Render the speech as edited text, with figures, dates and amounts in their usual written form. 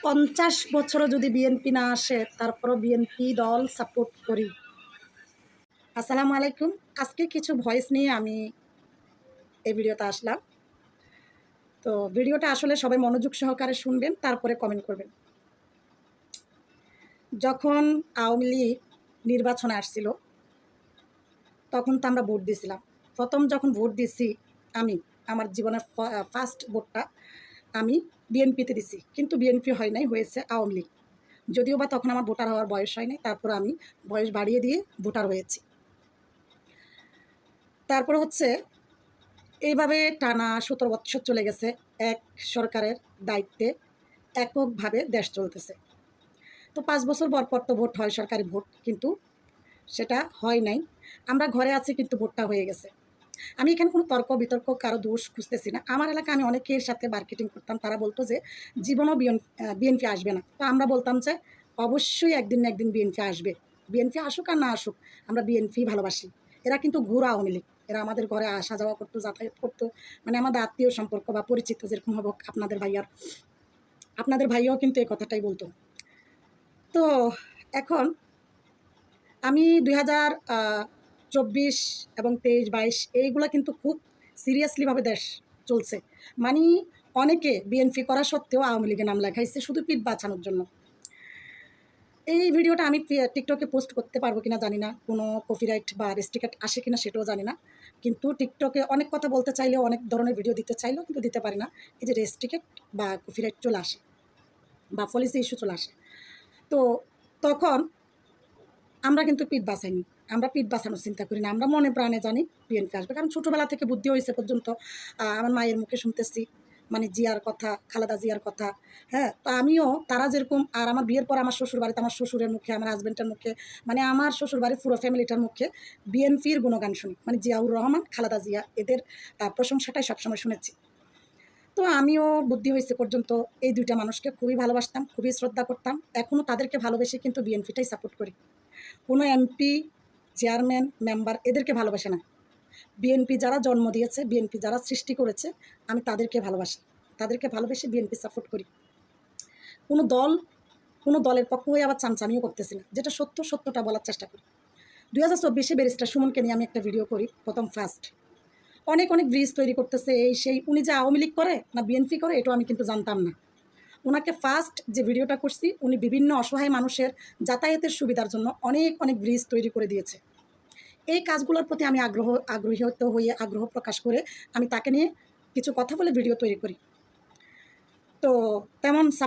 50 বছরও যদি বিএনপি না আসে তারপরও বিএনপি দল সাপোর্ট করি। আসসালামু আলাইকুম। আজকে কিছু ভয়েস নিয়ে আমি এই ভিডিওতে আসলাম। তো ভিডিওটা আসলে সবাই মনোযোগ সহকারে শুনবেন, তারপরে কমেন্ট করবেন। যখন আওয়ামী লীগ নির্বাচনে আসছিল তখন তো আমরা ভোট দিয়েছিলাম। প্রথম যখন ভোট দিছি আমি আমার জীবনের ফার্স্ট ভোটটা আমি বিএনপিতে দিছি, কিন্তু বিএনপি হয় নাই, হয়েছে আওয়ামী লীগ। যদিও বা তখন আমার ভোটার হওয়ার বয়স হয় নাই, তারপর আমি বয়স বাড়িয়ে দিয়ে ভোটার হয়েছি। তারপর হচ্ছে এইভাবে টানা 17 বছর চলে গেছে এক সরকারের দায়িত্বে এককভাবে দেশ চলতেছে। তো 5 বছর পর তো ভোট হয়, সরকারি ভোট, কিন্তু সেটা হয় নাই। আমরা ঘরে আছি কিন্তু ভোটটা হয়ে গেছে। আমি এখানে কোনো তর্ক বিতর্ক কারো দোষ খুঁজতেছি না। আমার এলাকায় আমি অনেকের সাথে মার্কেটিং করতাম, তারা বলতো যে জীবনও বিএনপি আসবে না। তো আমরা বলতাম যে অবশ্যই একদিন না একদিন বিএনপি আসবে। বিএনপি আসুক আর না আসুক, আমরা বিএনপি ভালোবাসি। এরা কিন্তু ঘোরা আওয়ামী লীগ। এরা আমাদের ঘরে আসা যাওয়া করতো, যাতায়াত করতো, মানে আমাদের আত্মীয় সম্পর্ক বা পরিচিত যেরকম হোক। আপনাদের ভাইয়াও কিন্তু এই কথাটাই বলতো। তো এখন আমি 2024 এবং 23-22 এইগুলা কিন্তু খুব সিরিয়াসলিভাবে দেশ চলছে। মানে অনেকে বিএনপি করা সত্ত্বেও আওয়ামী লীগে নাম লেখাইছে শুধু পিঠ বাঁচানোর জন্য। এই ভিডিওটা আমি টিকটকে পোস্ট করতে পারবো কিনা জানি না, কোনো কপিরাইট বা রেস্ট্রিক্ট আসে কিনা সেটাও জানি না। কিন্তু টিকটকে অনেক কথা বলতে চাইলেও, অনেক ধরনের ভিডিও দিতে চাইলেও কিন্তু দিতে পারি না। এই যে রেস্ট্রিক্ট বা কপিরাইট চলে আসে বা পলিসি ইস্যু চলে আসে। তো তখন আমরা কিন্তু পিঠ বাঁচাইনি, আমরা পিঠ বাঁচানোর চিন্তা করি না। আমরা মনে প্রাণে জানি বিএনপি আসবে, কারণ ছোটোবেলা থেকে বুদ্ধি হয়েছে পর্যন্ত আমার মায়ের মুখে শুনতেছি, মানে জিয়ার কথা, খালেদা জিয়ার কথা। হ্যাঁ, তো আমিও তারা যেরকম, আর আমার বিয়ের পর আমার শ্বশুর বাড়িতে আমার শ্বশুরের মুখে, আমার হাজব্যান্ডের মুখে, মানে আমার শ্বশুর বাড়ির পুরো ফ্যামিলিটার মুখে বিএনপির গুণগান শুনি। মানে জিয়াউর রহমান, খালেদা জিয়া, এদের প্রশংসাটাই সবসময় শুনেছি। তো আমিও বুদ্ধি হয়েছে পর্যন্ত এই দুইটা মানুষকে খুবই ভালোবাসতাম, খুবই শ্রদ্ধা করতাম। এখনও তাদেরকে ভালোবেসে কিন্তু বিএনপিটাই সাপোর্ট করি। কোনো এমপি, চেয়ারম্যান, মেম্বার এদেরকে ভালোবাসে না। বিএনপি যারা জন্ম দিয়েছে, বিএনপি যারা সৃষ্টি করেছে, আমি তাদেরকে ভালোবাসি। তাদেরকে ভালোবেসে বিএনপি সাপোর্ট করি। কোনো দলের পক্ষ হয়ে আবার চামচামিও করতেছি না। যেটা সত্য, সত্যটা বলার চেষ্টা করি। 2024-এ ব্যারিস্টার সুমনকে নিয়ে আমি একটা ভিডিও করি, প্রথম ফার্স্ট। অনেক ব্রিজ তৈরি করতেছে, এই সেই। উনি যে আওয়ামী লীগ করে না বিএনপি করে এটাও আমি কিন্তু জানতাম না। ওনাকে ফার্স্ট যে ভিডিওটা করছি, উনি বিভিন্ন অসহায় মানুষের যাতায়াতের সুবিধার জন্য অনেক ব্রিজ তৈরি করে দিয়েছে। এই কাজগুলোর প্রতি আমি আগ্রহ প্রকাশ করে আমি তাকে নিয়ে কিছু কথা বলে ভিডিও তৈরি করি। তো তেমন